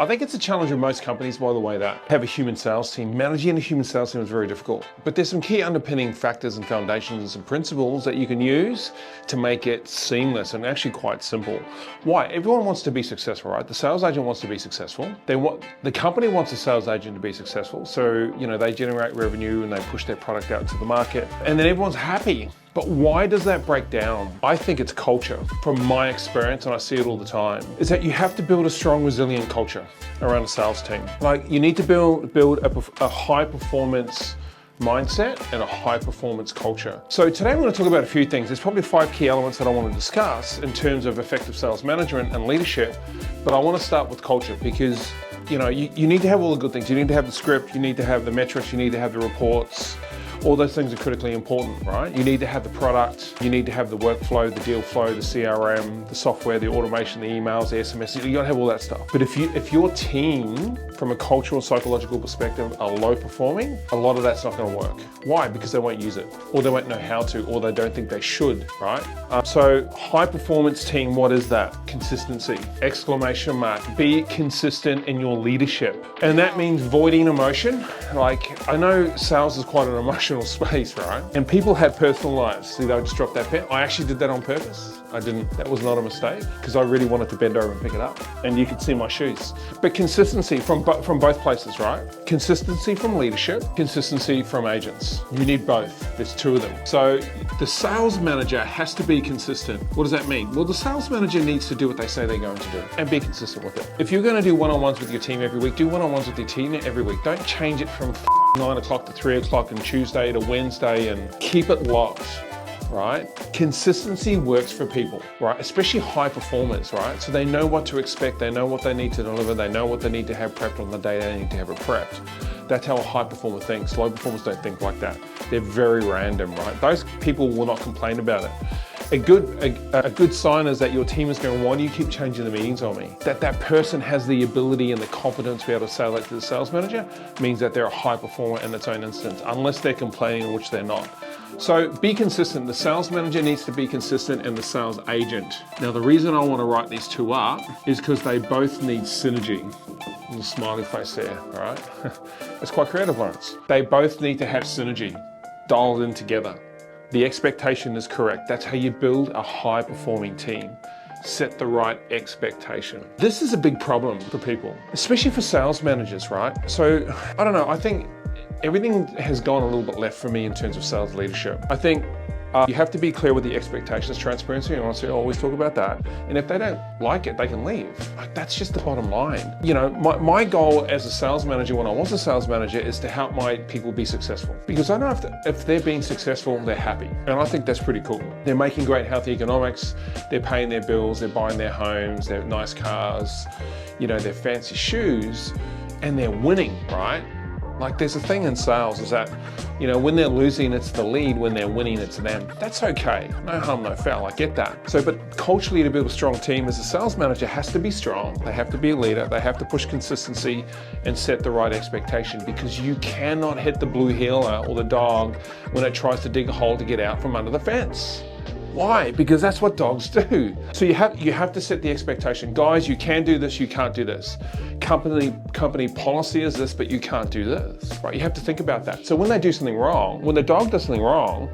I think it's a challenge of most companies, by the way, that have a human sales team. Managing a human sales team is very difficult. But there's some key underpinning factors and foundations and some principles that you can use to make it seamless and actually quite simple. Why? Everyone wants to be successful, right? The sales agent wants to be successful. The company wants the sales agent to be successful. So, they generate revenue and they push their product out to the market, and then everyone's happy. But why does that break down? I think it's culture. From my experience, and I see it all the time, is that you have to build a strong, resilient culture around a sales team. Like, you need to build a high performance mindset and a high performance culture. So today I'm going to talk about a few things. There's probably 5 key elements that I want to discuss in terms of effective sales management and leadership, but I want to start with culture because you need to have all the good things. You need to have the script, you need to have the metrics, you need to have the reports. All those things are critically important, right? You need to have the product, you need to have the workflow, the deal flow, the CRM, the software, the automation, the emails, the SMS, you gotta have all that stuff. But if your team, from a cultural, psychological perspective, are low performing, a lot of that's not gonna work. Why? Because they won't use it, or they won't know how to, or they don't think they should, right? So high performance team, what is that? Consistency, exclamation mark. Be consistent in your leadership. And that means voiding emotion. Like, I know sales is quite an emotional space, right? And people have personal lives. See, they'll just drop that pen. I actually did that on purpose. I didn't, that was not a mistake, because I really wanted to bend over and pick it up. And you could see my shoes. But consistency from both places, right? Consistency from leadership, consistency from agents. You need both. There's 2 of them. So the sales manager has to be consistent. What does that mean? Well, the sales manager needs to do what they say they're going to do and be consistent with it. If you're going to do one-on-ones with your team every week, do one-on-ones with your team every week. Don't change it from 9 o'clock to 3 o'clock and Tuesday to Wednesday, and keep it locked. Right? Consistency works for people, right? Especially high performers, right? So they know what to expect, they know what they need to deliver, they know what they need to have prepped on the day they need to have it prepped. That's how a high performer thinks. Low performers don't think like that. They're very random, right? Those people will not complain about it. A good sign is that your team is going, why do you keep changing the meetings on me? That person has the ability and the confidence to be able to say that to the sales manager means that they're a high performer in its own instance, unless they're complaining, which they're not. So be consistent. The sales manager needs to be consistent, and the sales agent. Now, the reason I want to write these 2 up is because they both need synergy. Little smiley face there, all right? It's quite creative, Lawrence. They both need to have synergy, dialed in together. The expectation is correct. That's how you build a high-performing team. Set the right expectation. This is a big problem for people, especially for sales managers, right? So, I don't know, I think everything has gone a little bit left for me in terms of sales leadership. I think you have to be clear with the expectations, transparency, and honestly, I always talk about that. And if they don't like it, they can leave. Like, that's just the bottom line. My goal as a sales manager, when I was a sales manager, is to help my people be successful. Because I know if they're being successful, they're happy. And I think that's pretty cool. They're making great, healthy economics. They're paying their bills. They're buying their homes. They have nice cars, their fancy shoes, and they're winning, right? Like, there's a thing in sales is that, when they're losing, it's the lead. When they're winning, it's them. That's okay. No harm, no foul. I get that. So, but culturally, to build a strong team, as a sales manager has to be strong. They have to be a leader. They have to push consistency and set the right expectation, because you cannot hit the blue heeler or the dog when it tries to dig a hole to get out from under the fence. Why? Because that's what dogs do. So you have to set the expectation. Guys, you can do this, you can't do this. Company policy is this, but you can't do this, right? You have to think about that. So when they do something wrong, when the dog does something wrong,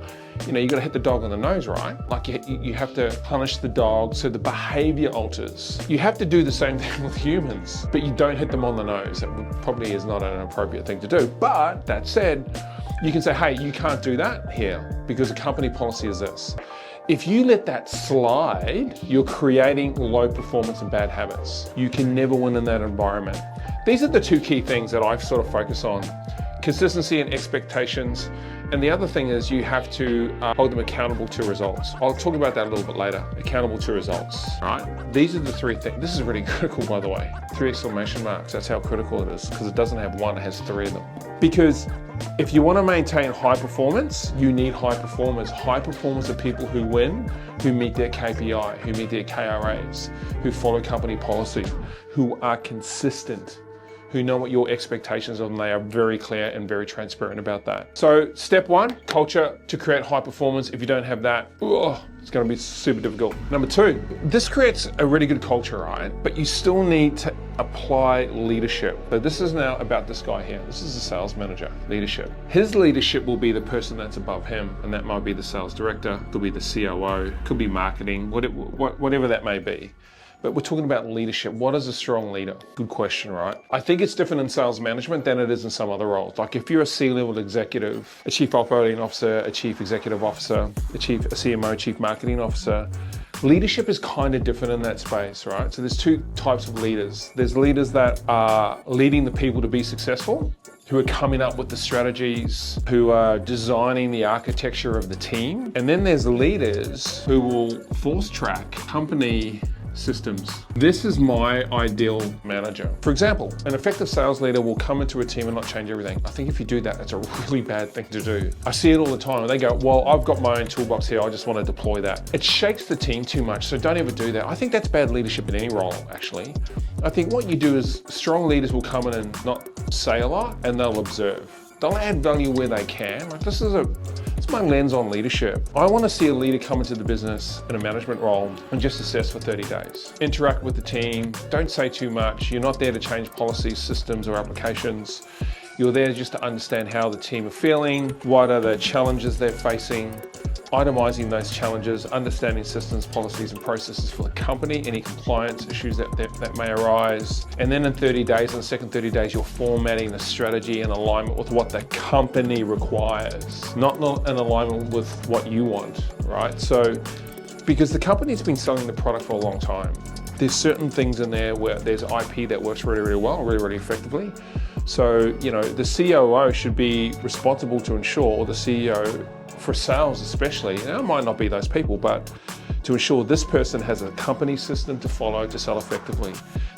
you got to hit the dog on the nose, right? Like, you have to punish the dog so the behavior alters. You have to do the same thing with humans, but you don't hit them on the nose. That probably is not an appropriate thing to do. But that said, you can say, hey, you can't do that here because the company policy is this. If you let that slide, you're creating low performance and bad habits. You can never win in that environment. These are the 2 key things that I've sort of focused on: consistency and expectations. And the other thing is you have to hold them accountable to results. I'll talk about that a little bit later. Accountable to results, right? These are the 3 things. This is really critical, by the way. 3 exclamation marks. That's how critical it is, because it doesn't have 1, it has 3 of them. Because if you want to maintain high performance, you need high performers. High performers are people who win, who meet their KPI, who meet their KRAs, who follow company policy, who are consistent, who know what your expectations are, and they are very clear and very transparent about that. So step 1, culture to create high performance. If you don't have that, it's going to be super difficult. Number 2, this creates a really good culture, right? But you still need apply leadership. So this is now about this guy here. This is the sales manager, leadership. His leadership will be the person that's above him, and that might be the sales director, could be the COO, could be marketing, whatever that may be. But we're talking about leadership. What is a strong leader? Good question, right? I think it's different in sales management than it is in some other roles. Like if you're a C-level executive, a chief operating officer, a chief executive officer, a CMO, chief marketing officer, leadership is kind of different in that space, right? So there's two types of leaders. There's leaders that are leading the people to be successful, who are coming up with the strategies, who are designing the architecture of the team. And then there's leaders who will force track company systems. This is my ideal manager. For example, an effective sales leader will come into a team and not change everything. I think if you do that, it's a really bad thing to do. I see it all the time. They go, well, I've got my own toolbox here. I just want to deploy that. It shakes the team too much, so don't ever do that. I think that's bad leadership in any role, actually. I think what you do is strong leaders will come in and not say a lot, and they'll observe. They'll add value where they can. Like it's my lens on leadership. I want to see a leader come into the business in a management role and just assess for 30 days. Interact with the team, don't say too much. You're not there to change policies, systems, or applications. You're there just to understand how the team are feeling, what are the challenges they're facing, itemizing those challenges, understanding systems, policies, and processes for the company, any compliance issues that may arise. And then in 30 days, in the second 30 days, you're formatting the strategy in alignment with what the company requires, not in alignment with what you want, right? So, because the company's been selling the product for a long time, there's certain things in there where there's IP that works really, really well, really, really effectively. So, you know, the COO should be responsible to ensure, or the CEO, for sales especially, and it might not be those people, but to ensure this person has a company system to follow to sell effectively.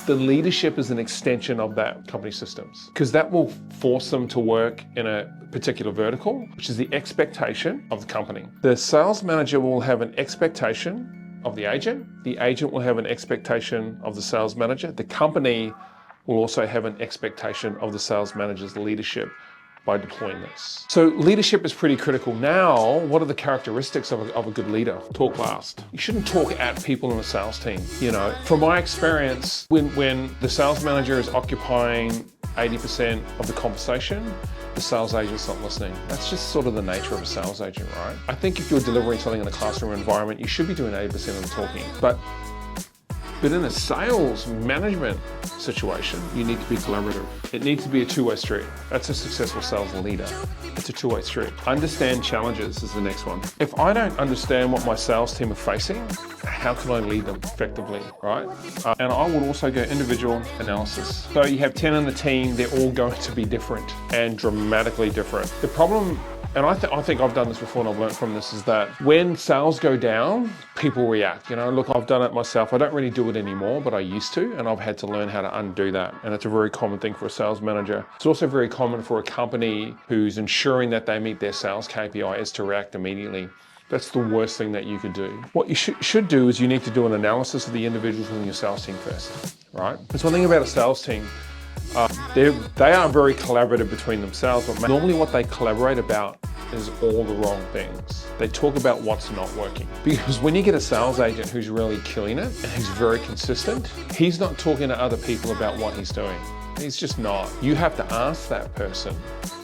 The leadership is an extension of that company systems, because that will force them to work in a particular vertical, which is the expectation of the company. The sales manager will have an expectation of the agent will have an expectation of the sales manager, the company will also have an expectation of the sales manager's leadership by deploying this. So leadership is pretty critical. Now, what are the characteristics of a good leader? Talk last. You shouldn't talk at people in a sales team. You know, from my experience, when the sales manager is occupying 80% of the conversation, the sales agent's not listening. That's just sort of the nature of a sales agent, right? I think if you're delivering something in a classroom environment, you should be doing 80% of the talking. But in a sales management situation, you need to be collaborative. It needs to be a two-way street. That's a successful sales leader. It's a two-way street. Understand challenges is the next one. If I don't understand what my sales team are facing, how can I lead them effectively, right? And I would also go individual analysis. So you have 10 in the team, they're all going to be different and dramatically different. The problem, and I think I've done this before and I've learned from this, is that when sales go down, people react. You know, look, I've done it myself. I don't really do it anymore, but I used to, and I've had to learn how to undo that. And it's a very common thing for a sales manager. It's also very common for a company who's ensuring that they meet their sales KPIs to react immediately. That's the worst thing that you could do. What you should do is you need to do an analysis of the individuals within your sales team first, right? There's one thing about a sales team. They are very collaborative between themselves, but normally what they collaborate about is all the wrong things. They talk about what's not working. Because when you get a sales agent who's really killing it and who's very consistent, he's not talking to other people about what he's doing. He's just not. You have to ask that person.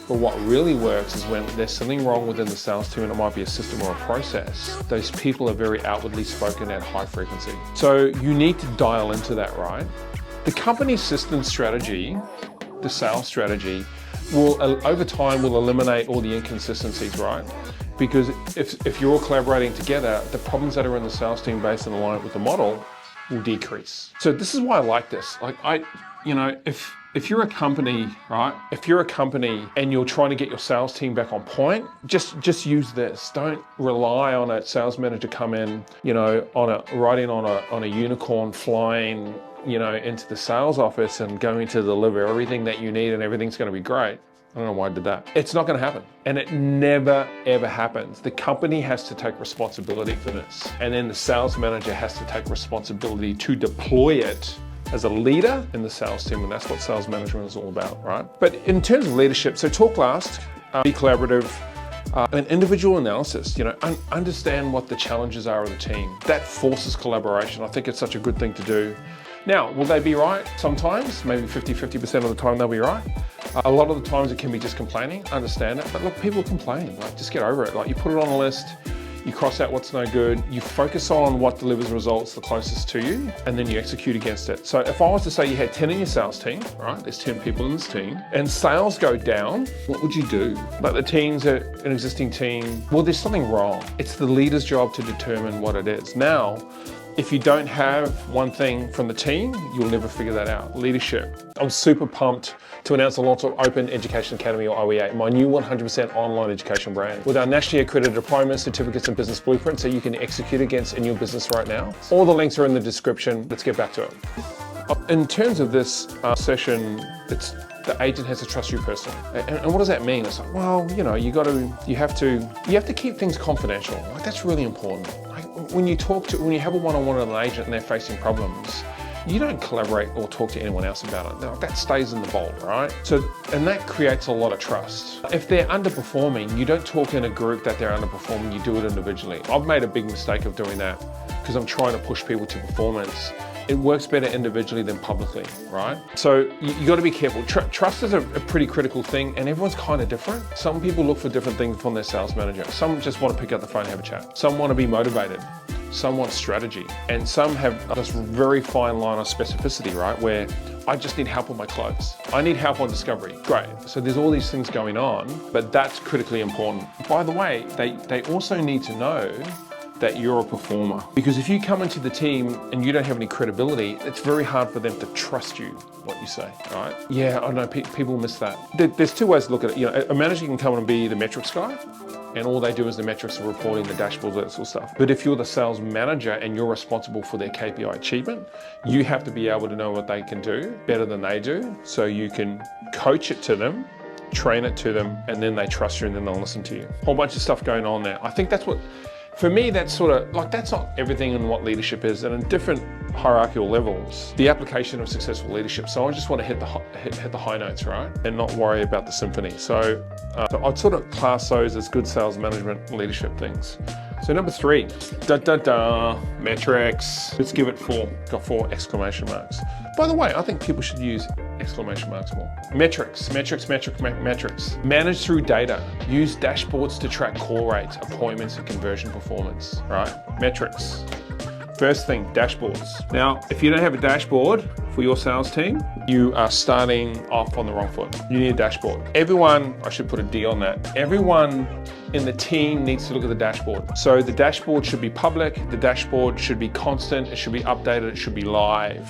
But what really works is when there's something wrong within the sales team, and it might be a system or a process, those people are very outwardly spoken at high frequency. So you need to dial into that, right? The company system strategy, the sales strategy, will over time will eliminate all the inconsistencies, right? Because if you're all collaborating together, the problems that are in the sales team based in alignment with the model will decrease. So this is why I like this. Like if you're a company, right? If you're a company and you're trying to get your sales team back on point, just use this. Don't rely on a sales manager to come in, you know, riding on a unicorn flying, you know, into the sales office and going to deliver everything that you need and everything's going to be great. I don't know why I did that. It's not going to happen. And it never, ever happens. The company has to take responsibility for this. And then the sales manager has to take responsibility to deploy it as a leader in the sales team. And that's what sales management is all about, right? But in terms of leadership, so talk last, be collaborative, an individual analysis, you know, understand what the challenges are of the team. That forces collaboration. I think it's such a good thing to do. Now, will they be right? Sometimes, maybe 50% of the time they'll be right. A lot of the times it can be just complaining, understand it, but look, people complain, like just get over it. Like you put it on a list, you cross out what's no good, you focus on what delivers results the closest to you, and then you execute against it. So if I was to say you had 10 in your sales team, right, there's 10 people in this team, and sales go down, what would you do? Like the team's an existing team, well, there's something wrong. It's the leader's job to determine what it is. Now, if you don't have one thing from the team, you'll never figure that out. Leadership. I'm super pumped to announce the launch of Open Education Academy, or OEA, my new 100% online education brand. With our nationally accredited diplomas, certificates, and business blueprints that you can execute against in your business right now. All the links are in the description. Let's get back to it. In terms of this session, it's the agent has to trust you personally. And what does that mean? It's like, well, you know, you have to keep things confidential. Like that's really important. Like when you have a one-on-one with an agent and they're facing problems, you don't collaborate or talk to anyone else about it. No, that stays in the vault, right? And that creates a lot of trust. If they're underperforming, you don't talk in a group that they're underperforming, you do it individually. I've made a big mistake of doing that because I'm trying to push people to performance. It works better individually than publicly, right? So you got to be careful. Trust is a pretty critical thing, and everyone's kind of different. Some people look for different things from their sales manager. Some just want to pick up the phone and have a chat. Some want to be motivated. Some want strategy. And some have this very fine line of specificity, right? Where I just need help on my close. I need help on discovery. Great. So there's all these things going on, but that's critically important. By the way, they also need to know that you're a performer. Because if you come into the team and you don't have any credibility, it's very hard for them to trust you, what you say, right? Yeah, I know people miss that. There's two ways to look at it. You know, a manager can come and be the metrics guy, and all they do is the metrics, the reporting, the dashboards, that sort of stuff. But if you're the sales manager and you're responsible for their KPI achievement, you have to be able to know what they can do better than they do, so you can coach it to them, train it to them, and then they trust you and then they'll listen to you. Whole bunch of stuff going on there. I think that's what, for me, that's sort of, like that's not everything in what leadership is, and in different hierarchical levels, the application of successful leadership. So I just want to hit the high notes, right? And not worry about the symphony. So I'd sort of class those as good sales management leadership things. So number 3, metrics. Let's give it 4, got 4 exclamation marks. By the way, I think people should use exclamation marks more. Metrics. Manage through data. Use dashboards to track call rates, appointments, and conversion performance, right? Metrics. First thing, dashboards. Now, if you don't have a dashboard for your sales team, you are starting off on the wrong foot. You need a dashboard. Everyone, I should put a D on that, everyone in the team needs to look at the dashboard. So the dashboard should be public, the dashboard should be constant, it should be updated, it should be live.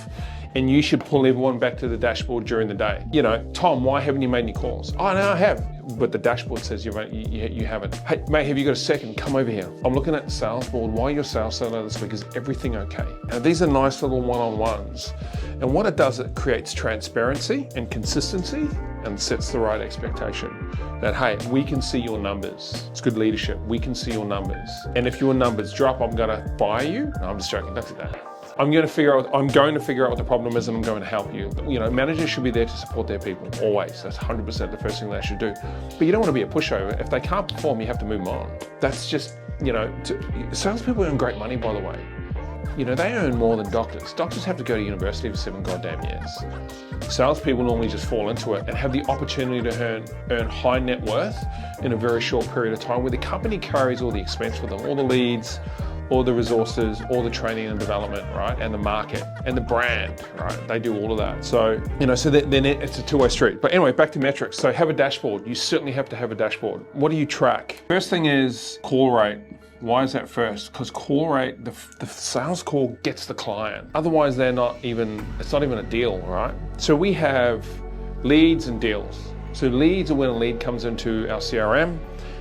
And you should pull everyone back to the dashboard during the day. You know, Tom, why haven't you made any calls? Oh, no, I have. But the dashboard says you haven't. Hey, mate, have you got a second? Come over here. I'm looking at the sales board. Why your sales solo this week? Is everything okay? Now, these are nice little one-on-ones. And what it does, it creates transparency and consistency and sets the right expectation. That, hey, we can see your numbers. It's good leadership. We can see your numbers. And if your numbers drop, I'm gonna fire you. No, I'm just joking, don't do that. I'm going to figure out what the problem is, and I'm going to help you. You know, managers should be there to support their people, always. That's 100% the first thing they should do. But you don't want to be a pushover. If they can't perform, you have to move them on. That's just, you know, salespeople earn great money, by the way. You know, they earn more than doctors. Doctors have to go to university for 7 goddamn years. Salespeople normally just fall into it and have the opportunity to earn high net worth in a very short period of time, where the company carries all the expense for them, all the leads, all the resources, all the training and development, right? And the market and the brand, right? They do all of that. So, you know, so then it's a two-way street. But anyway, back to metrics. So have a dashboard. You certainly have to have a dashboard. What do you track? First thing is call rate. Why is that first? Because call rate, the sales call gets the client. Otherwise, it's not even a deal, right? So we have leads and deals. So leads are when a lead comes into our CRM,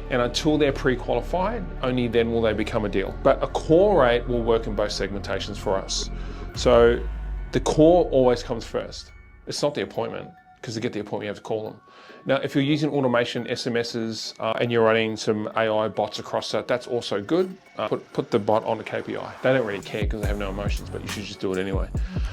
and until they're pre-qualified, only then will they become a deal. But a call rate will work in both segmentations for us. So the call always comes first. It's not the appointment, because to get the appointment, you have to call them. Now, if you're using automation SMSs and you're running some AI bots across that, that's also good. Put the bot on the KPI. They don't really care because they have no emotions, but you should just do it anyway.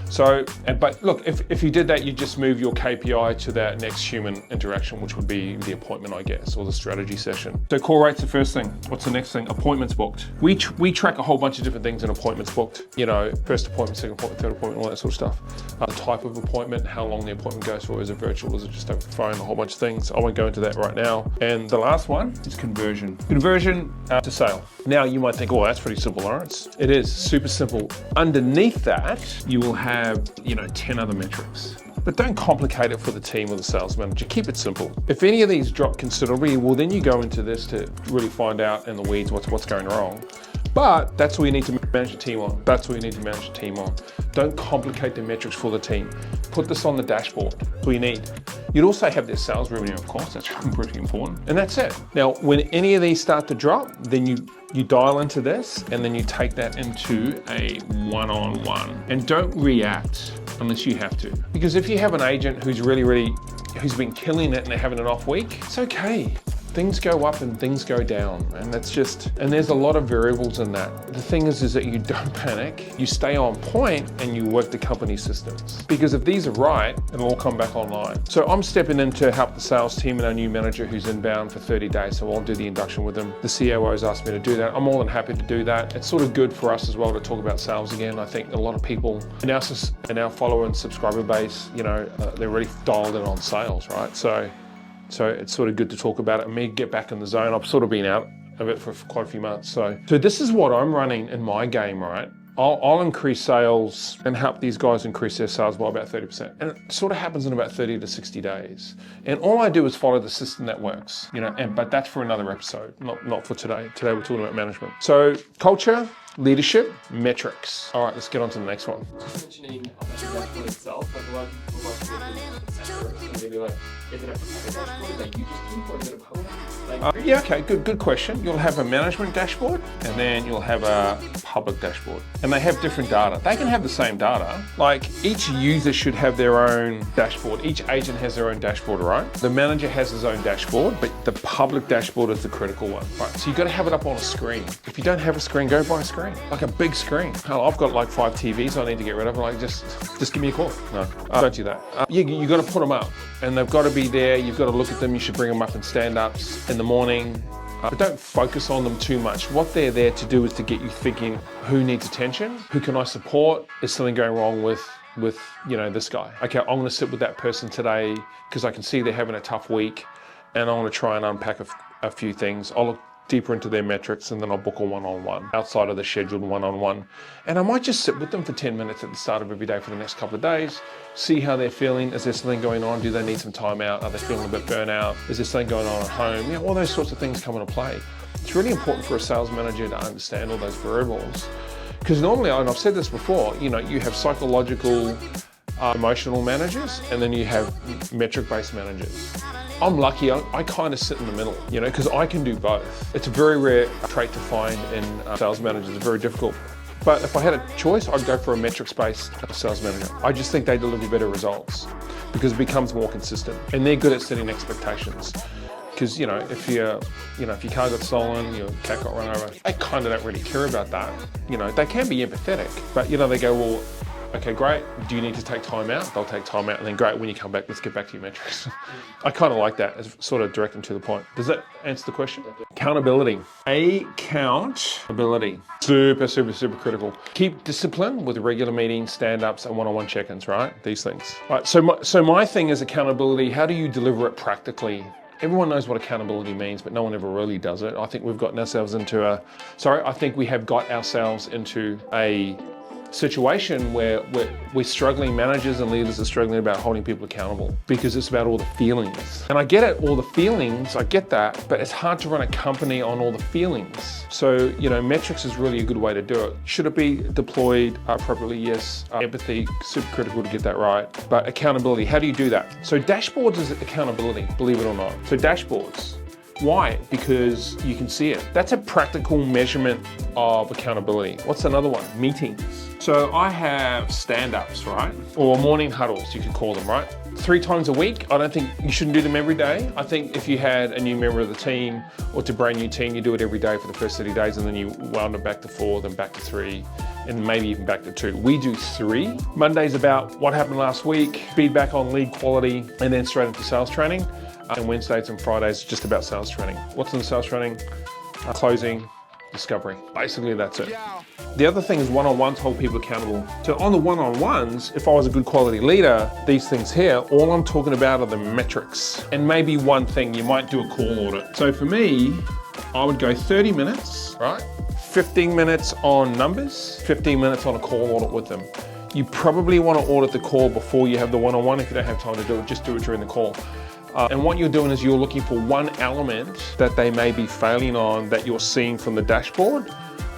So, but look, if you did that, you just move your KPI to that next human interaction, which would be the appointment, I guess, or the strategy session. So call rate's the first thing. What's the next thing? Appointments booked. We track a whole bunch of different things in appointments booked. You know, first appointment, second appointment, third appointment, all that sort of stuff. The type of appointment, how long the appointment goes for. Is it virtual? Is it just over the phone? A whole bunch of things. I won't go into that right now. And the last one is conversion. Conversion to sale. Now you might think, oh, that's pretty simple, Lawrence. It is super simple. Underneath that, you will have, 10 other metrics. But don't complicate it for the team or the sales manager. Keep it simple. If any of these drop considerably, well, then you go into this to really find out in the weeds what's going wrong. But that's what you need to manage the team on. That's what you need to manage the team on. Don't complicate the metrics for the team. Put this on the dashboard. That's what you need. You'd also have their sales revenue, of course. That's pretty important. And that's it. Now, when any of these start to drop, then you dial into this and then you take that into a one-on-one. And don't react unless you have to. Because if you have an agent who's who's been killing it and they're having an off week, it's okay. Things go up and things go down, and there's a lot of variables in that. The thing is that you don't panic, you stay on point and you work the company systems. Because if these are right, it'll all come back online. So I'm stepping in to help the sales team and our new manager who's inbound for 30 days, so I'll do the induction with them. The COO has asked me to do that. I'm more than happy to do that. It's sort of good for us as well to talk about sales again. I think a lot of people in our follower and subscriber base, they're really dialed in on sales, right? So it's sort of good to talk about it and me get back in the zone. I've sort of been out of it for quite a few months. So this is what I'm running in my game, right? I'll increase sales and help these guys increase their sales by about 30%. And it sort of happens in about 30 to 60 days. And all I do is follow the system that works, but that's for another episode, not for today. Today we're talking about management. So culture, leadership, metrics. All right, let's get on to the next one. Just mentioning on the dashboard itself, like a lot of people like to maybe like, is it a private dashboard that you just keep or is it a public? Yeah, okay, good question. You'll have a management dashboard and then you'll have a public dashboard. And they have different data. They can have the same data. Like each user should have their own dashboard. Each agent has their own dashboard, right? The manager has his own dashboard, but the public dashboard is the critical one, right? So you've got to have it up on a screen. If you don't have a screen, go buy a screen, like a big screen. Hell, I've got like 5 TVs I need to get rid of. Like just give me a call. No, don't do that. You got to put them up and they've got to be there. You've got to look at them. You should bring them up in stand-ups in the morning. But don't focus on them too much. What they're there to do is to get you thinking, who needs attention? Who can I support? Is something going wrong with this guy? Okay, I'm gonna sit with that person today because I can see they're having a tough week and I want to try and unpack a few things. I'll look deeper into their metrics and then I'll book a one-on-one outside of the scheduled one-on-one. And I might just sit with them for 10 minutes at the start of every day for the next couple of days, see how they're feeling. Is there something going on? Do they need some time out? Are they feeling a bit burnt out? Is there something going on at home? All those sorts of things come into play. It's really important for a sales manager to understand all those variables. Because normally, and I've said this before, you have psychological, emotional managers, and then you have metric-based managers. I'm lucky, I kind of sit in the middle, because I can do both. It's a very rare trait to find in sales managers, it's very difficult. But if I had a choice, I'd go for a metrics-based sales manager. I just think they deliver better results because it becomes more consistent and they're good at setting expectations. Because, if your car got stolen, your cat got run over, they kind of don't really care about that. They can be empathetic, but they go, well, okay, great. Do you need to take time out? They'll take time out and then great, when you come back, let's get back to your metrics. I kind of like that as sort of direct them to the point. Does that answer the question? Accountability. Accountability. Super, super, super critical. Keep discipline with regular meetings, stand-ups and one-on-one check-ins, right? These things. All right, so my thing is accountability. How do you deliver it practically? Everyone knows what accountability means, but no one ever really does it. I think we have got ourselves into a situation where we're struggling, managers and leaders are struggling about holding people accountable because it's about all the feelings. And I get it, all the feelings, I get that, but it's hard to run a company on all the feelings. So, metrics is really a good way to do it. Should it be deployed appropriately? Yes. Empathy, super critical to get that right. But accountability, how do you do that? So dashboards is accountability, believe it or not. So dashboards. Why? Because you can see it. That's a practical measurement of accountability. What's another one? Meetings. So I have stand-ups, right? Or morning huddles, you could call them, right? 3 times a week. I don't think you shouldn't do them every day. I think if you had a new member of the team or it's a brand new team, you do it every day for the first 30 days and then you wound it back to 4, then back to 3, and maybe even back to 2. We do 3. Monday's about what happened last week, feedback on lead quality, and then straight into sales training. And Wednesdays and Fridays, just about sales training. What's in the sales training? Closing, discovery. Basically, that's it. The other thing is one-on-ones hold people accountable. So on the one-on-ones, if I was a good quality leader, these things here, all I'm talking about are the metrics. And maybe one thing, you might do a call audit. So for me, I would go 30 minutes, right? 15 minutes on numbers, 15 minutes on a call audit with them. You probably want to audit the call before you have the one-on-one. If you don't have time to do it, just do it during the call. And what you're doing is you're looking for one element that they may be failing on that you're seeing from the dashboard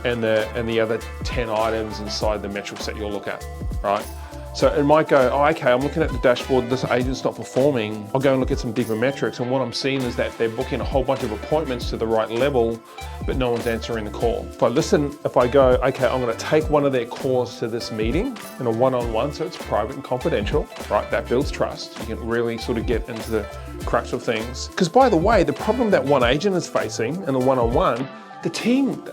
and the other 10 items inside the metrics that you'll look at, right? So it might go, oh, okay, I'm looking at the dashboard, this agent's not performing. I'll go and look at some deeper metrics, and what I'm seeing is that they're booking a whole bunch of appointments to the right level, but no one's answering the call. If I go, okay, I'm gonna take one of their calls to this meeting in a one-on-one, so it's private and confidential, right? That builds trust. You can really sort of get into the crux of things. Because by the way, the problem that one agent is facing in a one-on-one, the team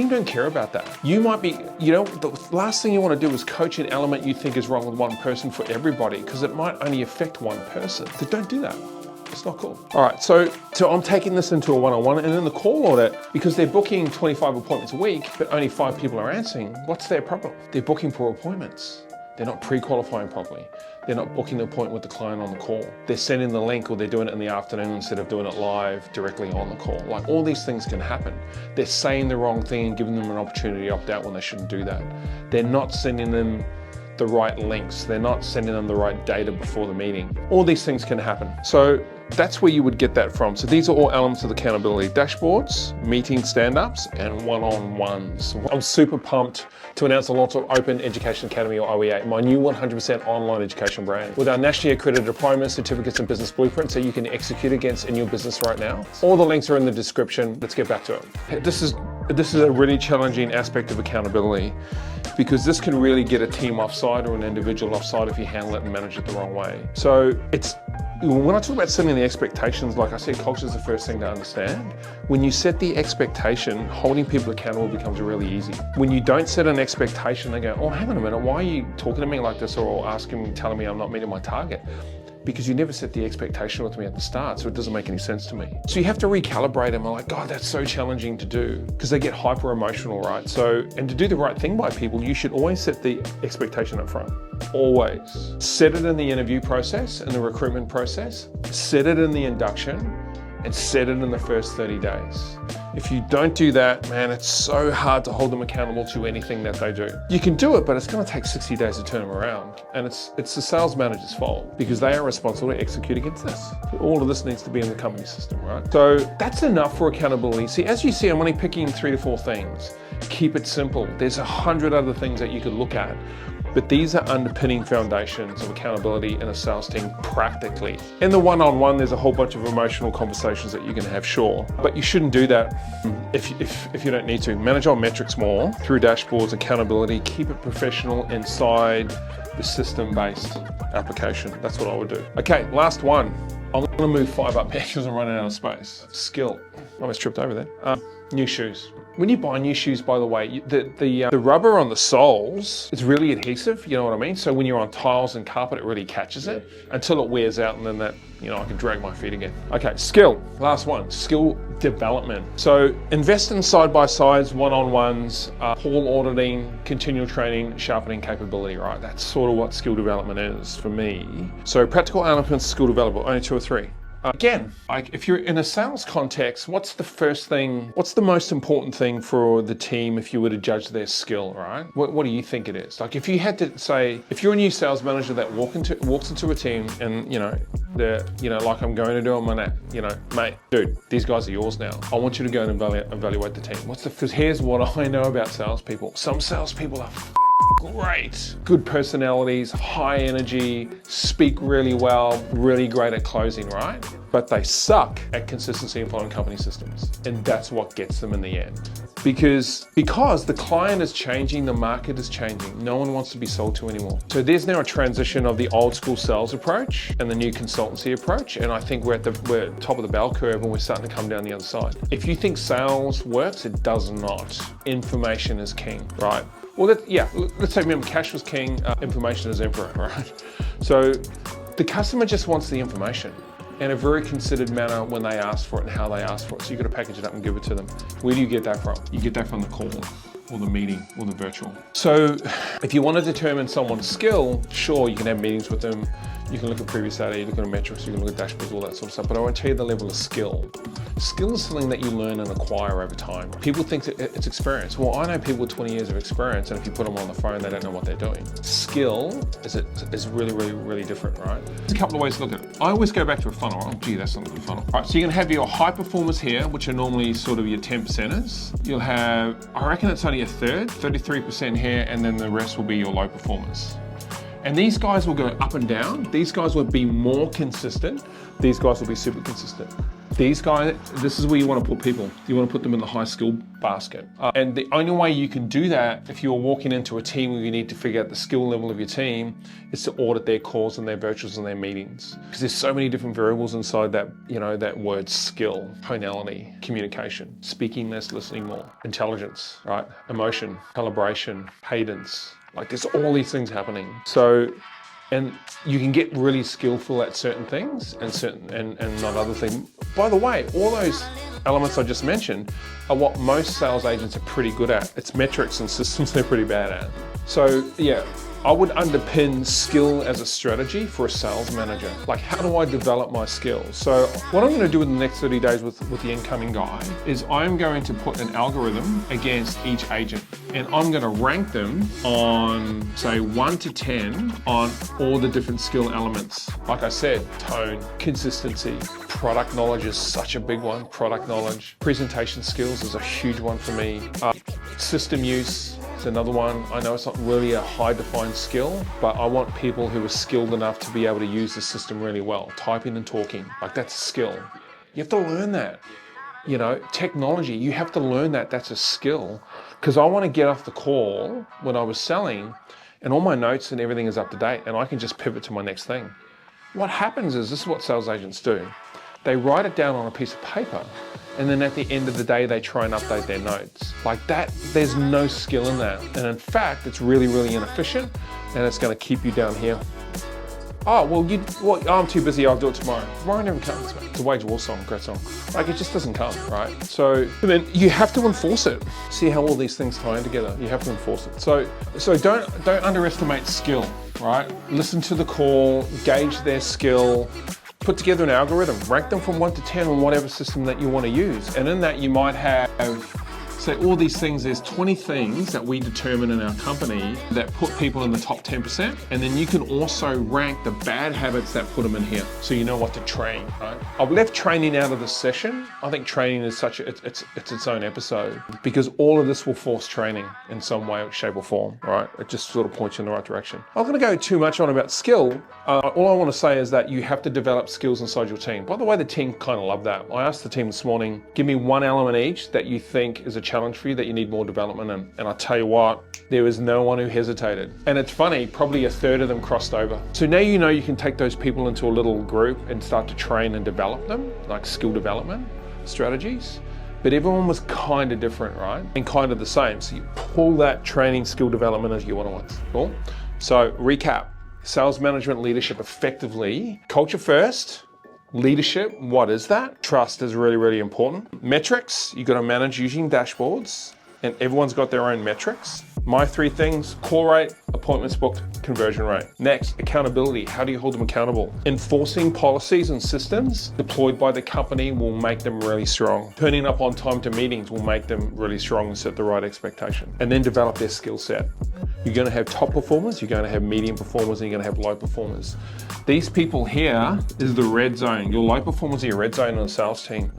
don't care about that. You might be, the last thing you want to do is coach an element you think is wrong with one person for everybody, because it might only affect one person. So don't do that. It's not cool. All right, so I'm taking this into a one-on-one, and in the call audit, because they're booking 25 appointments a week, but only 5 people are answering, what's their problem? They're booking poor appointments. They're not pre-qualifying properly. They're not booking the appointment with the client on the call. They're sending the link, or they're doing it in the afternoon instead of doing it live directly on the call. Like, all these things can happen. They're saying the wrong thing and giving them an opportunity to opt out when they shouldn't do that. They're not sending them the right links. They're not sending them the right data before the meeting. All these things can happen. So that's where you would get that from. So these are all elements of accountability: dashboards, meeting stand-ups, and one-on-ones. I'm super pumped to announce the launch of Open Education Academy, or OEA, my new 100% online education brand. With our nationally accredited diplomas, certificates, and business blueprints that you can execute against in your business right now. All the links are in the description. Let's get back to it. This is a really challenging aspect of accountability, because this can really get a team offside or an individual offside if you handle it and manage it the wrong way. So when I talk about setting the expectations, like I said, culture is the first thing to understand. When you set the expectation, holding people accountable becomes really easy. When you don't set an expectation, they go, oh, hang on a minute, why are you talking to me like this, or telling me I'm not meeting my target? Because you never set the expectation with me at the start, so it doesn't make any sense to me. So you have to recalibrate them. I'm like, God, that's so challenging to do, because they get hyper emotional, right? And to do the right thing by people, you should always set the expectation up front. Always. Set it in the interview process, in the recruitment process, set it in the induction, and set it in the first 30 days. If you don't do that, man, it's so hard to hold them accountable to anything that they do. You can do it, but it's gonna take 60 days to turn them around. And it's the sales manager's fault, because they are responsible to execute against this. All of this needs to be in the company system, right? So that's enough for accountability. See, as you see, I'm only picking 3 to 4 things. Keep it simple. There's 100 other things that you could look at, but these are underpinning foundations of accountability in a sales team practically. In the one-on-one, there's a whole bunch of emotional conversations that you can have, sure, but you shouldn't do that if you don't need to. Manage our metrics more through dashboards, accountability, keep it professional inside the system-based application. That's what I would do. Okay, last one. I'm gonna move 5 up here because I'm running out of space. Skill. I almost tripped over there. New shoes. When you buy new shoes, by the way, the rubber on the soles is really adhesive, you know what I mean? So when you're on tiles and carpet, it really catches it until it wears out, and then I can drag my feet again. Okay, skill, last one, skill development. So invest in side-by-sides, one-on-ones, call auditing, continual training, sharpening capability, right? That's sort of what skill development is for me. So practical elements, skill development, only 2 or 3. Again, like if you're in a sales context, what's the most important thing for the team if you were to judge their skill, right? What do you think it is? Like if you had to say, if you're a new sales manager that walks into a team and, like I'm going to do, I'm gonna, mate, dude, these guys are yours now. I want you to go and evaluate the team. Because here's what I know about salespeople. Some salespeople are great, good personalities, high energy, speak really well, really great at closing, right? But they suck at consistency and following company systems. And that's what gets them in the end. Because the client is changing, the market is changing. No one wants to be sold to anymore. So there's now a transition of the old school sales approach and the new consultancy approach. And I think we're at the top of the bell curve and we're starting to come down the other side. If you think sales works, it does not. Information is king, right? Well, let's say, remember, cash was king, information is emperor, right? So the customer just wants the information in a very considered manner when they ask for it and how they ask for it. So you've got to package it up and give it to them. Where do you get that from? You get that from the call or the meeting or the virtual. So if you want to determine someone's skill, sure, you can have meetings with them. You can look at previous data, you look at metrics, you can look at dashboards, all that sort of stuff. But I won't tell you the level of skill. Skill is something that you learn and acquire over time. People think that it's experience. Well, I know people with 20 years of experience, and if you put them on the phone, they don't know what they're doing. Skill is really, really, really different, right? There's a couple of ways to look at it. I always go back to a funnel. Oh, gee, that's not a good funnel. All right, so you're gonna have your high performers here, which are normally sort of your 10%ers. You'll have, I reckon it's only a third, 33% here, and then the rest will be your low performers. And these guys will go up and down. These guys will be more consistent. These guys will be super consistent. These guys, this is where you want to put people. You want to put them in the high skill basket. And the only way you can do that if you're walking into a team where you need to figure out the skill level of your team is to audit their calls and their virtuals and their meetings. Because there's so many different variables inside that, that word skill, tonality, communication, speaking less, listening more, intelligence, right? Emotion, calibration, cadence. Like there's all these things happening. So, and you can get really skillful at certain things and not other things. By the way, all those elements I just mentioned are what most sales agents are pretty good at. It's metrics and systems they're pretty bad at. So yeah, I would underpin skill as a strategy for a sales manager. Like, how do I develop my skills? So what I'm gonna do in the next 30 days with the incoming guy is I'm going to put an algorithm against each agent. And I'm gonna rank them on, say, 1 to 10 on all the different skill elements. Like I said, tone, consistency, product knowledge is such a big one, product knowledge. Presentation skills is a huge one for me. System use, it's another one. I know it's not really a high defined skill, but I want people who are skilled enough to be able to use the system really well. Typing and talking, like that's a skill. You have to learn that. Technology, you have to learn that, that's a skill. Because I want to get off the call when I was selling and all my notes and everything is up to date and I can just pivot to my next thing. What happens is, this is what sales agents do. They write it down on a piece of paper and then at the end of the day, they try and update their notes. Like that, there's no skill in that. And in fact, it's really, really inefficient and it's going to keep you down here. Oh, well, I'm too busy, I'll do it tomorrow. Tomorrow never comes, man. It's a wage war song, great song. Like, it just doesn't come, right? So then you have to enforce it. See how all these things tie in together. You have to enforce it. So don't underestimate skill, right? Listen to the call, gauge their skill, put together an algorithm, rank them from 1 to 10 on whatever system that you want to use. And in that you might have, say, all these things, there's 20 things that we determine in our company that put people in the top 10%. And then you can also rank the bad habits that put them in here. So you know what to train, right? I've left training out of this session. I think training is it's its own episode because all of this will force training in some way, shape or form, right? It just sort of points you in the right direction. I'm not gonna go too much on about skill. All I want to say is that you have to develop skills inside your team. By the way, the team kind of love that. I asked the team this morning, give me one element each that you think is a challenge for you that you need more development in. And I'll tell you what, there was no one who hesitated. And it's funny, probably a third of them crossed over. So now you know you can take those people into a little group and start to train and develop them, like skill development strategies. But everyone was kind of different, right? And kind of the same. So you pull that training skill development as your one-on-ones. Cool? So recap, sales management leadership effectively, culture first, leadership, what is that? Trust is really, really important. Metrics, you got to manage using dashboards and everyone's got their own metrics. My 3 things, call rate, appointments booked, conversion rate. Next, accountability. How do you hold them accountable? Enforcing policies and systems deployed by the company will make them really strong. Turning up on time to meetings will make them really strong and set the right expectation. And then develop their skill set. You're going to have top performers, you're going to have medium performers, and you're going to have low performers. These people here is the red zone. Your low performers are your red zone on a sales team.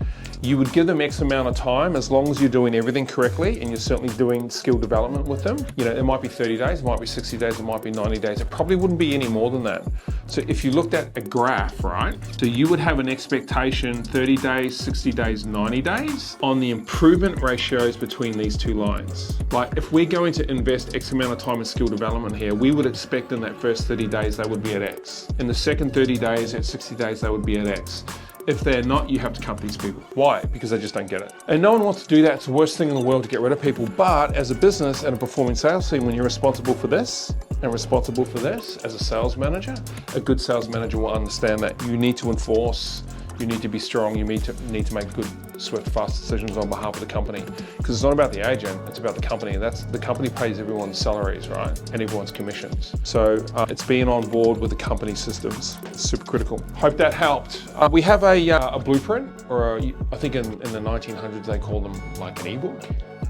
You would give them X amount of time as long as you're doing everything correctly and you're certainly doing skill development with them. You know, it might be 30 days, it might be 60 days, it might be 90 days. It probably wouldn't be any more than that. So if you looked at a graph, right? So you would have an expectation 30 days, 60 days, 90 days on the improvement ratios between these two lines. Like if we're going to invest X amount of time in skill development here, we would expect in that first 30 days, they would be at X. In the second 30 days, at 60 days, they would be at X. If they're not, you have to cut these people. Why? Because they just don't get it. And no one wants to do that. It's the worst thing in the world to get rid of people. But as a business and a performing sales team, when you're responsible for this and responsible for this as a sales manager, a good sales manager will understand that you need to enforce, you need to be strong, you need to make good, swift, fast decisions on behalf of the company. Because it's not about the agent, it's about the company. The company pays everyone's salaries, right? And everyone's commissions. So it's being on board with the company systems. It's super critical. Hope that helped. We have a blueprint, or I think in the 1900s they called them like an ebook.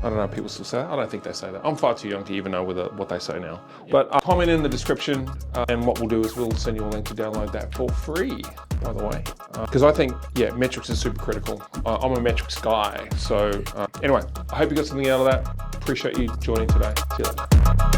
I don't know if people still say that. I don't think they say that. I'm far too young to even know what they say now. But comment in the description, and what we'll do is we'll send you a link to download that for free, by the way. Because I think, yeah, metrics is super critical. I'm a metrics guy. So anyway, I hope you got something out of that. Appreciate you joining today. See you later.